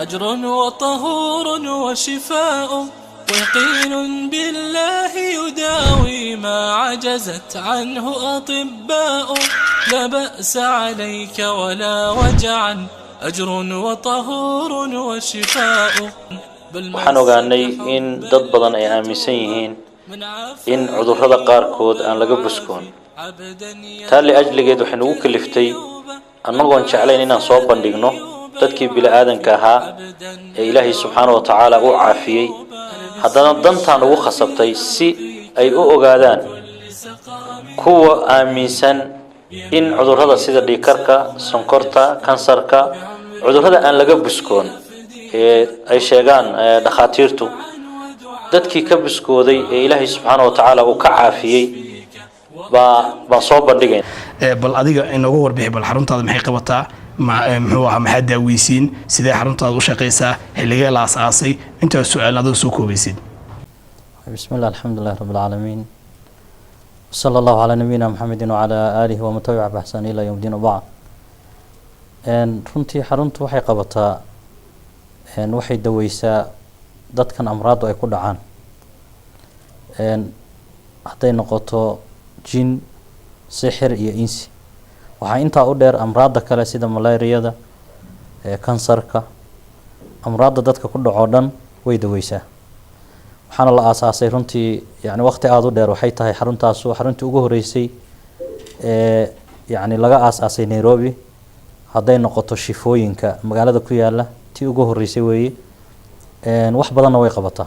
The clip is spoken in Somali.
أجر وطهور وشفاء ويقين بالله يداوي ما عجزت عنه أطباء لا بأس عليك ولا وجعا أجر وطهور وشفاء waxaan ogaanay in dad badan ay aaminsan yihiin in cudurrada qaarkood aan laga buskoon taa liajligeed waxay nagu kaliftay annagoon jeclayn inaan soo bandhigno dadkii bini'aadanka ahaa ee ilaahay subxaanahu wa tacaala uu caafiyey haddana dantaan ugu khasabtay si ay u ogaadaan kuwa aaminsan in cudurrada sida dhiigkarka sonkorta kansarka cudurrada aan laga buskoon ee ay sheegaan dhakhaatiirtu dadkii ka buskooday ee ilaahay subxaanahu wa tacaala uu ka caafiyey baan soo bandhigayn bal adiga inoogu warbixi bal xaruntaada maxay qabataa muxuu ahaa maxaa daaweysiin sidee xaruntaada u shaqaysaa xilligee la aasaasay intaas su'aal adoo soo koobaysid بسم الله الحمد لله رب العالمين وصلى الله على نبينا محمد وعلى آله ومن تبع بإحسان إلى يوم الدين وبعد runtii xaruntu waxay qabataa waxay daweysaa dadkan amraadu ay ku dhacaan hadday noqoto jin sixir iyo insi waxaa intaa u dheer amraada kale sida malaariyada kansarka amraada dadka ku dhaco dhan way daweysaa waxaana la aasaasay runtii yani waqti aada u dheer waxay tahay xaruntaas xaruntii ugu horeysay yani laga aasaasay Nairobi hadday noqoto shifooyinka magaalada ku yaala tii ugu horeysay weeye wax badanna way qabataa